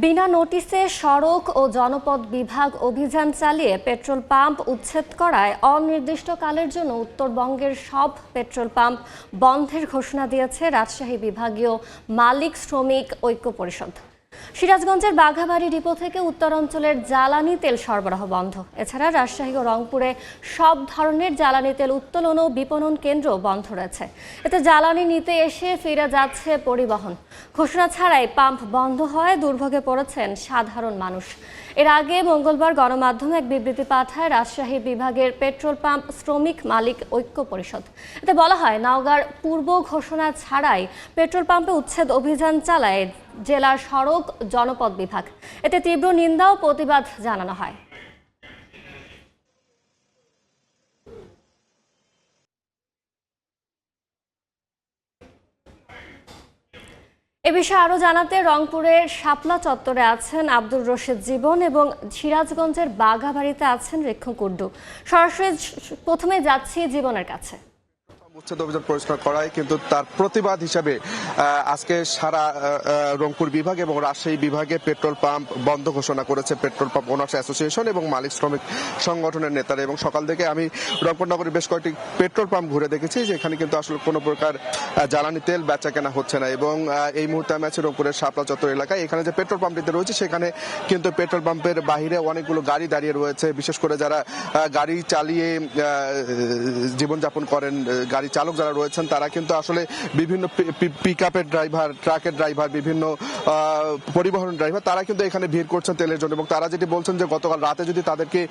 বিনা নোটিশে সড়ক ও জনপথ বিভাগ অভিযান চালিয়ে পেট্রোল পাম্প উচ্ছেদ করায় অনির্দিষ্টকালের জন্য উত্তরবঙ্গের সব পেট্রোল পাম্প বন্ধের ঘোষণা দিয়েছে রাজশাহী বিভাগীয় মালিক শ্রমিক ঐক্য পরিষদ। সিরাজগঞ্জের বাঘাবাড়ী ডিপো থেকে উত্তরাঞ্চলের জ্বালানি তেল সরবরাহ বন্ধ। এছাড়া রাজশাহী ও রংপুরে সব ধরনের জ্বালানি তেল উত্তোলন ও বিপণন কেন্দ্র বন্ধ রয়েছে। এতে জ্বালানি নিতে এসে ফিরে যাচ্ছে পরিবহন। ঘোষণা ছাড়াই পাম্প বন্ধ হওয়ায় দুর্ভোগে পড়েছেন সাধারণ মানুষ। এর আগে মঙ্গলবার গণমাধ্যমে এক বিবৃতি পাঠায় রাজশাহী বিভাগের পেট্রোল পাম্প শ্রমিক মালিক ঐক্য পরিষদ। এতে বলা হয়, নওগাঁর পূর্ব ঘোষণা ছাড়াই পেট্রোল পাম্পে উচ্ছেদ অভিযান চালায় জেলার সড়ক জনপথ বিভাগ। এতে তীব্র নিন্দা ও প্রতিবাদ জানানো হয়। এ বিষয়ে আরো জানাতে রংপুরের শাপলা চত্বরে আছেন আব্দুর রশিদ জীবন এবং সিরাজগঞ্জের বাঘাবাড়িতে আছেন রেক্ষু কুড্ডু। সরাসরি প্রথমে যাচ্ছি জীবনের কাছে। উচ্ছেদ অভিযান পরিষ্কার করায় কিন্তু তার প্রতিবাদ হিসাবে আজকে সারা রংপুর বিভাগ এবং রাজশাহী বিভাগে পেট্রোল পাম্প বন্ধ ঘোষণা করেছে পেট্রোল পাম্প ওনার্স অ্যাসোসিয়েশন এবং মালিক শ্রমিক সংগঠনের নেতারা। এবং সকাল থেকে আমি রংপুর নগরের বেশ কয়েকটি পেট্রোল পাম্প ঘুরে দেখেছি যে এখানে কিন্তু আসলে কোনো প্রকার জ্বালানি তেল বেচা কেনা হচ্ছে না। এবং এই মুহূর্তে আমি আছি রংপুরের শাপলা চত্বর এলাকায়। এখানে যে পেট্রোল পাম্পটিতে রয়েছে সেখানে কিন্তু পেট্রোল পাম্পের বাহিরে অনেকগুলো গাড়ি দাঁড়িয়ে রয়েছে। বিশেষ করে যারা গাড়ি চালিয়ে জীবনযাপন করেন, গাড়ি চালক যারা রয়েছেন তারা কিন্তু আসলে বিভিন্ন পিকআপের ড্রাইভার, ট্রাকের ড্রাইভার, বিভিন্ন পরিবহন ড্রাইভার তারা কিন্তু এখানে ভিড় করছেন তেলের জন্য। এবং তারা যেটি বলছেন যে গতকাল রাতে যদি তাদেরকে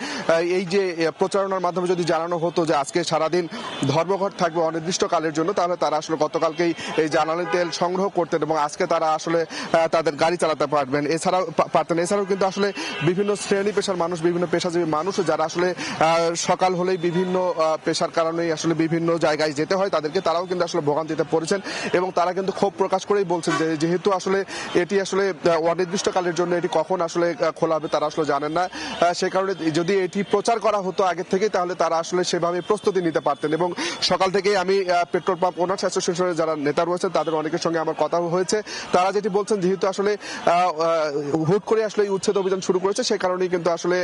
এই যে প্রচারণার মাধ্যমে যদি জানানো হতো যে আজকে সারাদিন ধর্মঘট থাকবে অনির্দিষ্টকালের জন্য, তাহলে তারা আসলে গতকালকেই এই জ্বালানি তেল সংগ্রহ করতেন এবং আজকে তারা আসলে তাদের গাড়ি চালাতে পারবেন। এছাড়াও কিন্তু আসলে বিভিন্ন শ্রেণী পেশার মানুষ, বিভিন্ন পেশাজীবী মানুষ যারা আসলে সকাল হলেই বিভিন্ন পেশার কারণেই আসলে বিভিন্ন জায়গায় যেতে হয়, তাদেরকে তারাও কিন্তু আসলে ভোগান্তিতে পড়েছেন। এবং তারা কিন্তু ক্ষোভ প্রকাশ করেই বলছেন যে যেহেতু আসলে এটি আসলে অনির্দিষ্টকালের জন্য এটি কখন আসলে খোলা হবে তারা আসলে জানেন না। সে কারণে যদি এটি প্রচার করা হতো আগে থেকে তাহলে তারা আসলে সেভাবে প্রস্তুতি নিতে পারতেন। এবং সকাল থেকেই আমি পেট্রোল পাম্প ওনার্স অ্যাসোসিয়েশনের যারা নেতা রয়েছেন তাদের অনেকের সঙ্গে আমার কথা হয়েছে। তারা যেটি বলছেন যেহেতু আসলে হুট করে আসলে উচ্ছেদ অভিযান শুরু করেছে সে কারণেই কিন্তু আসলে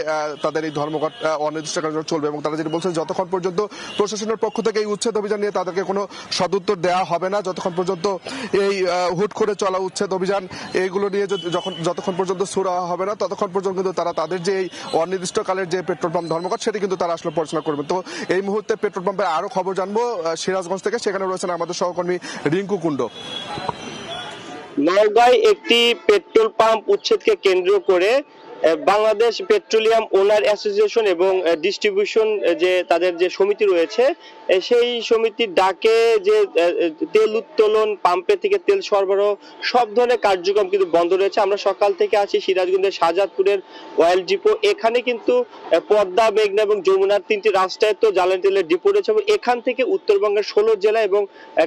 তাদের এই ধর্মঘট অনির্দিষ্টকালের জন্য চলবে। এবং তারা যেটি বলছেন যতক্ষণ পর্যন্ত প্রশাসনের পক্ষ থেকে এই উচ্ছেদ অভিযান নিয়ে তাদেরকে কোনো সদুত্তর দেওয়া হবে না, যতক্ষণ পর্যন্ত এই হুট করে চলা উচ্ছেদ অভিযান এইগুলো নিয়ে যতক্ষণ পর্যন্ত শুরু হবে না ততক্ষণ পর্যন্ত কিন্তু তারা তাদের যে এই অনির্দিষ্টকালের যে পেট্রোল পাম্প ধর্মঘট সেটি কিন্তু তারা আসলে পরিচালনা করবে। তো এই মুহূর্তে পেট্রোল পাম্পের আরো খবর জানবো সিরাজগঞ্জ থেকে, সেখানে রয়েছেন আমাদের সহকর্মী রিঙ্কু কুন্ডু। নওগাঁয় একটি পেট্রোল পাম্প উচ্ছেদকে কেন্দ্র করে বাংলাদেশ পেট্রোলিয়াম ওনার অ্যাসোসিয়েশন এবং ডিস্ট্রিবিউশন যে তাদের যে সমিতি রয়েছে সেই সমিতির ডাকে যে তেল উত্তোলন, পাম্পে থেকে তেল সরবরাহ সব ধরনের কার্যক্রম কিন্তু বন্ধ রয়েছে। আমরা সকাল থেকে আছি সিরাজগঞ্জের শাহজাদপুরের অয়েল ডিপো। এখানে কিন্তু পদ্মা, মেঘনা এবং যমুনার তিনটি রাষ্ট্রায়ত্ত জ্বালানি তেলের ডিপো রয়েছে এবং এখান থেকে উত্তরবঙ্গের 16 জেলা এবং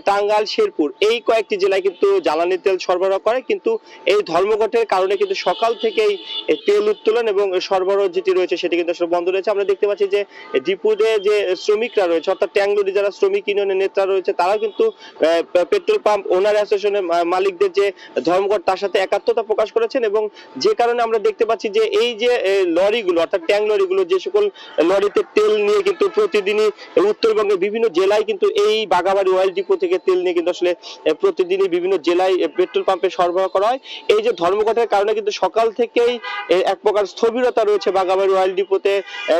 টাঙ্গাইল, শেরপুর এই কয়েকটি জেলায় কিন্তু জ্বালানি তেল সরবরাহ করে। কিন্তু এই ধর্মঘটের কারণে কিন্তু সকাল থেকেই তেল উত্তোলন এবং সরবরাহ যেটি রয়েছে সেটি কিন্তু আসলে বন্ধ রয়েছে। আমরা দেখতে পাচ্ছি যে ডিপুতে যে শ্রমিকরা রয়েছে অর্থাৎ ট্যাংলোরি যারা শ্রমিক ইউনিয়নের নেতা রয়েছে তারা কিন্তু পেট্রোল পাম্প ওনার অ্যাসোসিয়েশনের মালিকদের যে ধর্মঘট তার সাথে একাত্মতা প্রকাশ করেছেন। এবং যে কারণে আমরা দেখতে পাচ্ছি যে এই যে লরিগুলো অর্থাৎ ট্যাং লরিগুলো যে সকল লরিতে তেল নিয়ে কিন্তু প্রতিদিনই উত্তরবঙ্গের বিভিন্ন জেলায় কিন্তু এই বাঘাবাড়ি অয়েল ডিপো থেকে তেল নিয়ে কিন্তু আসলে প্রতিদিনই বিভিন্ন জেলায় পেট্রোল পাম্পে সরবরাহ করা হয়। এই যে ধর্মঘটের কারণে কিন্তু সকাল থেকেই এক প্রকার স্থবিরতা রয়েছে বাঘাবাড়ি অয়েল ডিপোতে,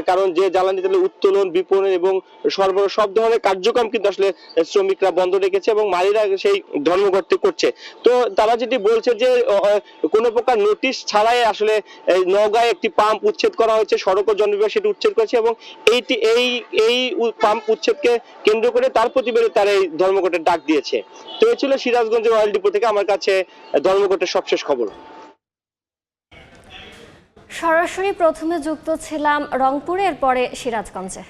কারণ যে জ্বালানি তেলের উত্তোলন, বিপণন এবং সরবরাহ সব ধরনের কার্যক্রম কিন্তু আসলে শ্রমিকরা বন্ধ রেখেছে এবং মালিরা সেই ধর্মঘটটি করছে। তো তারা যেটি বলছে যে কোনো প্রকার নোটিশ ছাড়াই আসলে নওগাঁয় একটি পাম্প উচ্ছেদ করা হয়েছে, সড়ক ও জনবিভাগ সেটি উচ্ছেদ করেছে এবং এই পাম্প উচ্ছেদকে কেন্দ্র করে তার প্রতিবাদে তারা এই ধর্মঘটের ডাক দিয়েছে। তো এই ছিল সিরাজগঞ্জের অয়েল ডিপো থেকে আমার কাছে ধর্মঘটের সবশেষ খবর। সরাসরি প্রথমে যুক্ত ছিলাম রংপুরের, পরে সিরাজগঞ্জে।